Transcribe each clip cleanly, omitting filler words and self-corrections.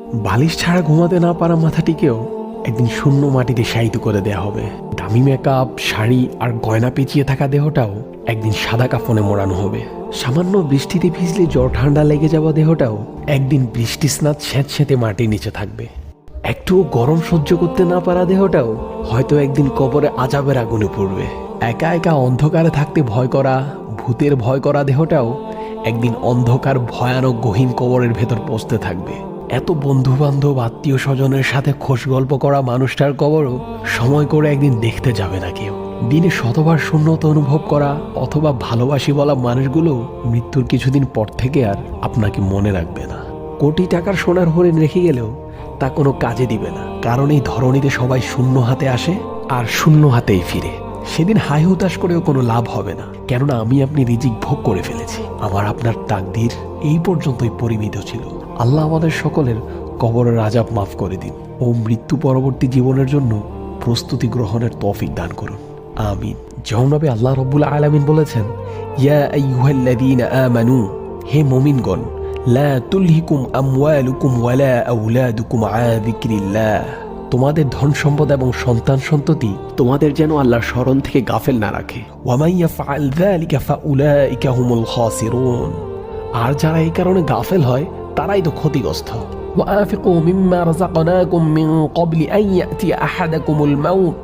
বালিশ ছাড়া ঘুমাতে না পারা মাথাটিকেও একদিন শূন্য মাটিতে শায়িত করে দেয়া হবে। দামি মেকআপ, শাড়ি আর গয়না পেঁচিয়ে থাকা দেহটাও একদিন সাদা কাফনে মোড়ানো হবে। সামান্য বৃষ্টিতে ভিজলে জ্বর ঠান্ডা লেগে যাওয়া দেহটাও একদিন বৃষ্টি স্নাত স্যাঁতস্যাঁতে মাটির নিচে থাকবে। একটুও গরম সহ্য করতে না পারা দেহটাও হয়তো একদিন কবরে আযাবের আগুনে পড়বে। একা একা অন্ধকারে থাকতে ভয় করা, ভূতের ভয় করা দেহটাও একদিন অন্ধকার ভয়ানক গহীন কবরের ভেতর পৌঁছতে থাকবে। এত বন্ধু বান্ধব, আত্মীয় স্বজনের সাথে খোশ গল্প করা মানুষটার কবরও সময় করে একদিন দেখতে যাবে না কেউ। দিনে শতবার শূন্যতা অনুভব করা অথবা ভালোবাসি বলা মানুষগুলো মৃত্যুর কিছুদিন পর থেকে আর আপনাকে মনে রাখবে না। কোটি টাকার সোনার হরিণ রেখে গেলেও তা কোনো কাজে দিবে না, কারণ এই ধরনীতে সবাই শূন্য হাতে আসে আর শূন্য হাতেই ফিরে। সেদিন হাই হুতাশ করেও কোনো লাভ হবে না, কেননা আমি আপনি রিজিক ভোগ করে ফেলেছি। আমার আপনার তাকদীর এই পর্যন্তই পরিমিত ছিল। আল্লাহ আমাদের সকলের কবরের আযাব মাফ করে দিন ও মৃত্যু পরবর্তী জীবনের জন্য প্রস্তুতি গ্রহণের তৌফিক দান করুন, আমিন। যেমন ভাবে আল্লাহ রাব্বুল আলামিন বলেছেন, ইয়া আইয়ুহাল্লাযীনা আমানু, হে মুমিনগণ, লা তুলহিকুম আমওয়ালুকুম ওয়ালা আওলাদুকুম আন যিকরিল্লাহ, তোমাদের ধন সম্পদ এবং সন্তান সন্ততি তোমাদের যেন আল্লাহর স্মরণ থেকে গাফেল না রাখে। ওয়া মান ইয়াফআল যালিকা ফাউলাইকা হুমুল খাসিরুন, আর যারা এই কারণে গাফেল হয় তারাই তো ক্ষতিগ্রস্ত। ওয়া আনফিকু মিম্মা রাযাকনাকুম মিন ক্বাবলি আন ইয়াতিয়া আহাদাকুমুল মাউত,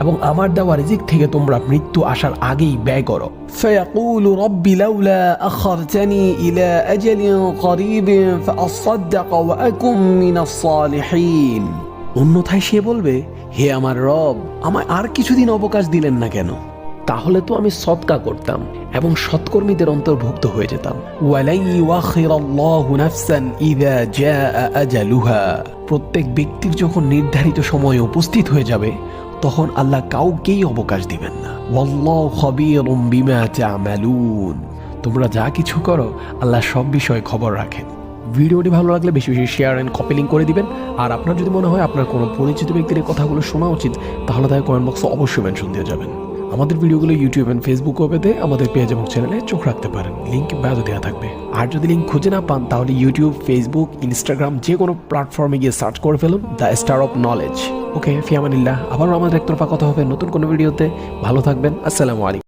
এবং আমার দেওয়া রিজিক থেকে তোমরা মৃত্যু আসার আগেই ব্যয় করো। ফায়াকুলু রাব্বি লাউলা আখারতানি ইলা আজালিন করিবিন ফাআসাদদাক ওয়া আকুম মিনাস সালিহিন, অন্যথায় সে বলবে, হে আমার রব, আমায় আর কিছুদিন অবকাশ দিলেন না কেন? তাহলে তো আমি সদকা করতাম এবং সৎকর্মীদের অন্তর্ভুক্ত হয়ে যেতাম। ওয়ালাই ইউআখিরাল্লাহু নাফসান ইযা জাআ আজালুহা, প্রত্যেক ব্যক্তির যখন নির্ধারিত সময় উপস্থিত হয়ে যাবে তখন আল্লাহ কাউকেই অবকাশ দিবেন না। ওয়াল্লাহু খাবীরুম বিমা তা'মালুন, তোমরা যা কিছু করো আল্লাহ সব বিষয়ে খবর রাখেন। ভিডিওটি ভালো লাগলে বেশি বেশি শেয়ার এন্ড কপি লিংক করে দিবেন। আর আপনার যদি মনে হয় আপনার কোনো পরিচিত ব্যক্তির এই কথাগুলো শোনা উচিত, তাহলে তাকে কমেন্ট বক্সে অবশ্যই মেনশন দিয়ে যাবেন। আমাদের ভিডিওগুলো ইউটিউব এন্ড ফেসবুকও পেতে আমাদের পেজ এবং চ্যানেলে চোখ রাখতে পারেন, লিঙ্ক বায়োতে দেওয়া থাকবে। আর যদি লিঙ্ক খুঁজে না পান তাহলে ইউটিউব, ফেসবুক, ইনস্টাগ্রাম যে কোনো প্ল্যাটফর্মে গিয়ে সার্চ করে ফেলুন দ্য স্টার অফ নলেজ। ওকে, ফি আমানিল্লাহ। আবারও আমাদের একতরফা কথা হবে নতুন কোনো ভিডিওতে। ভালো থাকবেন। আসসালামু আলাইকুম।